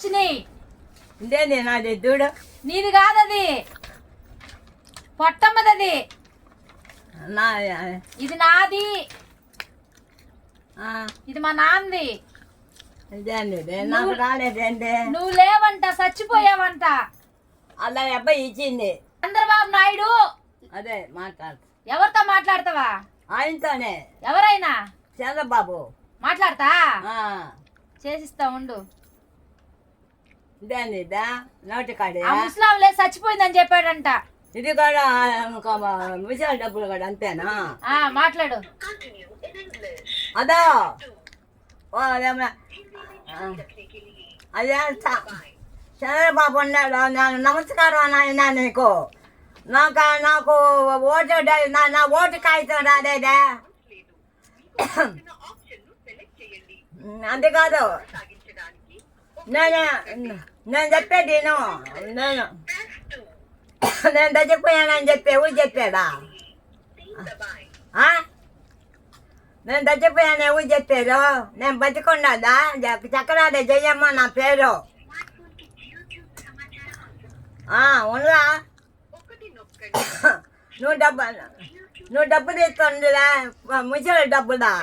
వచ్చినాయి. ఇదేంది నాది దూడు? నీది కాదది, పొట్టమ్మది. నా ఇది నాది, ఇది మా నాన్నది. ఇదేంది నాకు రాలేదేంటి? నువ్వు లేవంట, చచ్చిపోయావంట. అలా అబ్బాయి ఇచ్చింది చంద్రబాబు నాయుడు. అదే మాట్లాడు. ఎవరితో మాట్లాడతావా? ఆయనతోనే. ఎవరైనా చంద్రబాబు మాట్లాడతా, చేసిస్తా ఉండు. ఇదేంది నోటి కాడి ఆ ముస్లాంలే చచ్చిపోయిందని చెప్పాడంట. ఇది కూడా విశాల డబ్బులు కూడా అంతేనా? మాట్లాడు. అదో అదే చంద్రబాబు ఉన్నాడు. నమస్కారం నాయన నీకు. నాకు ఓటు నా ఓటు కాగితం రాలేదే. అంతేకాదు నేను చెప్పేది నేను చచ్చిపోయానని చెప్పి ఎవరు చెప్పాడా? నేను చచ్చిపోయాను ఎవరు చెప్పారు? నేను బతికున్నదా? చక్రాల జయమ్మ నా పేరు. ఉన్నా నువ్వు డబ్బు తీస్తుందిరా, ముసలి డబ్బుదా?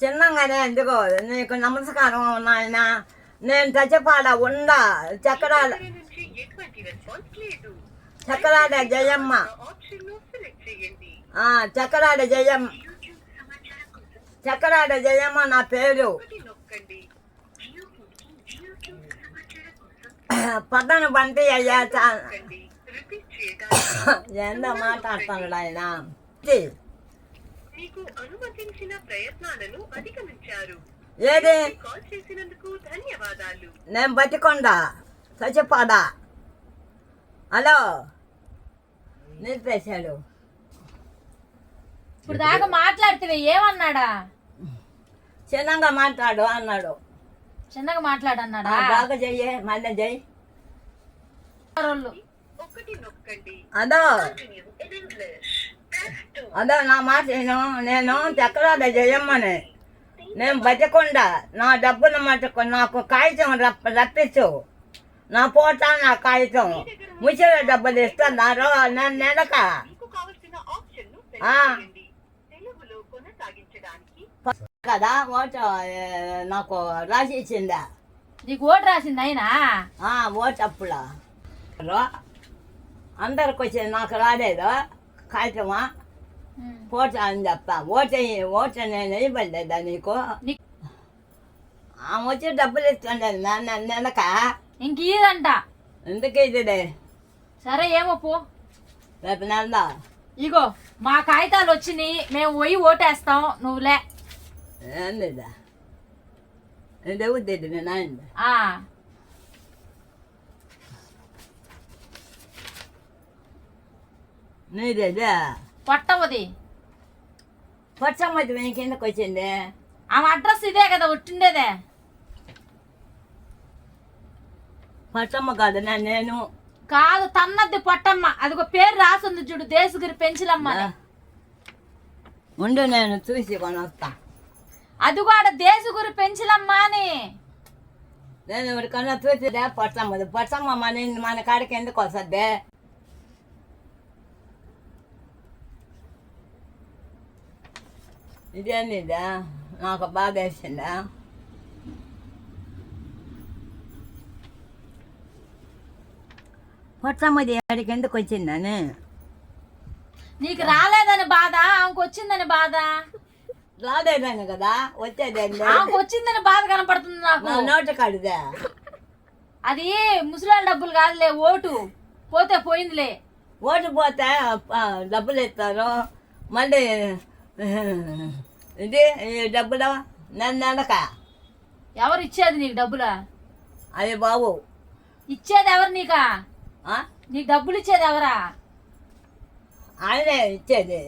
చిన్నగానే ఎందుకో నీకు నమస్కారం నాయన. నేను చచ్చిపోడా ఉండా. చక్రాల జయమ్మ, చక్రాల జయమ్మ నా పేరు. పద్దను బంతి అయ్యా. ఎంతో మాట్లాడుతున్నాడు ఆయన. ఏది నేను బతికొండా చచ్చిపోదా? హలో నిలిపేశాడు. ఇప్పుడు దాకా మాట్లాడితే ఏమన్నాడా? చిన్నగా మాట్లాడు అన్నాడు. చిన్నగా మాట్లాడన్నాడా? బాగా చెయ్యి, మళ్ళీ చెయ్యి. అదో నా మాట నేను చక్రాల జయమ్మని. నేను బతికుండా నా డబ్బులు మట్టుకు నాకు కాగితం రప్పించు. నా పోట నా కాగితం. ముసలి డబ్బులు ఇస్తున్నారు నేను నెలక. కదా ఓటు నాకు రాసి ఇచ్చిందా? నీకు ఓటు రాసింది అయినా? ఓటు అప్పుడా అందరికి వచ్చింది, నాకు రాలేదు కాగితమా పోట అని చెప్తా. ఓటు నేను ఇవ్వలేదా నీకు? ఆమె వచ్చి డబ్బులు ఇస్తుండేది నెలక. ఇంక ఇదంట. ఎందుకు ఇదే? సరే ఏమో పో, రేపు నెలదా. ఇగో మా కాగితాలు వచ్చినాయి, మేము పోయి ఓటేస్తాం. నువ్వులే ఏందా ఇదేవుద్ది నేను ఆయన. నీదేదా పొట్టవది? పొట్టమ్మది నీకు ఎందుకు వచ్చింది? ఆమె అడ్రస్ ఇదే కదా ఒట్టిండేదే. పొట్టమ్మ కాదు నేను కాదు, తన్నది పొట్టమ్మ. అదిగో పేరు రాసింది చూడు, దేశగిరి పెంచిలమ్మ. ఉండు నేను చూసి కొని వస్తా. అది కూడా దేశగురి పెంచిలమ్మ అని. నేను ఎవరికన్నా చూసిదే పొట్టమ్మది. పొట్టమ్మ మన కాడికి ఎందుకు వస్తుంది? ఇదేందా నాకు బాధ వేసిందా? పొట్టమ్మది కాడికి ఎందుకు వచ్చిందని? నీకు రాలేదని బాధ, ఆమెకు వచ్చిందని బాధ. రాలేదని కదా వచ్చేది. ఆమెకు వచ్చిందని బాధ కనపడుతుంది నాకు. నోటి కాడిదే అది. ముసలాళ్ళ డబ్బులు కాదులే, ఓటు పోతే పోయిందిలే. ఓటు పోతే డబ్బులు ఇస్తారు మళ్ళీ. ఇది డబ్బులు నెలక ఎవరు ఇచ్చేది నీకు డబ్బులా? అది బాబు ఇచ్చేది ఎవరు నీకా? నీకు డబ్బులు ఇచ్చేది ఎవరా? ఆయనే ఇచ్చేది.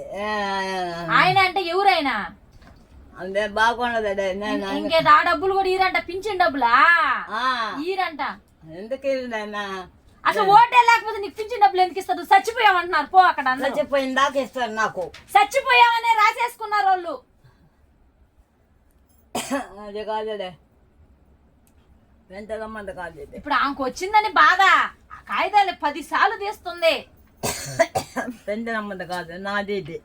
ఆయన అంటే ఎవరైనా అంటే బాగుండదు. ఇంకేదా డబ్బులు కూడా ఈరంట, పింఛన్ డబ్బులా ఈరంట. ఎందుకు అసలు ఓటే లేకపోతే నీకు పింఛన్ డబ్బులు ఎందుకు ఇస్తారు? చచ్చిపోయామంటున్నారు. పో అక్కడ. చచ్చిపోయిన దాకా ఇస్తారు నాకు. చచ్చిపోయామనే రాసేసుకున్నారు వాళ్ళు. అది కాదులే పెంచదమ్మంది కాదు ఇది ఇప్పుడు ఆమెకు వచ్చిందని బాధ ఆ కాగితాలు 10 సార్లు తీస్తుంది. పెంచదమ్మంది కాదు నాది ఇది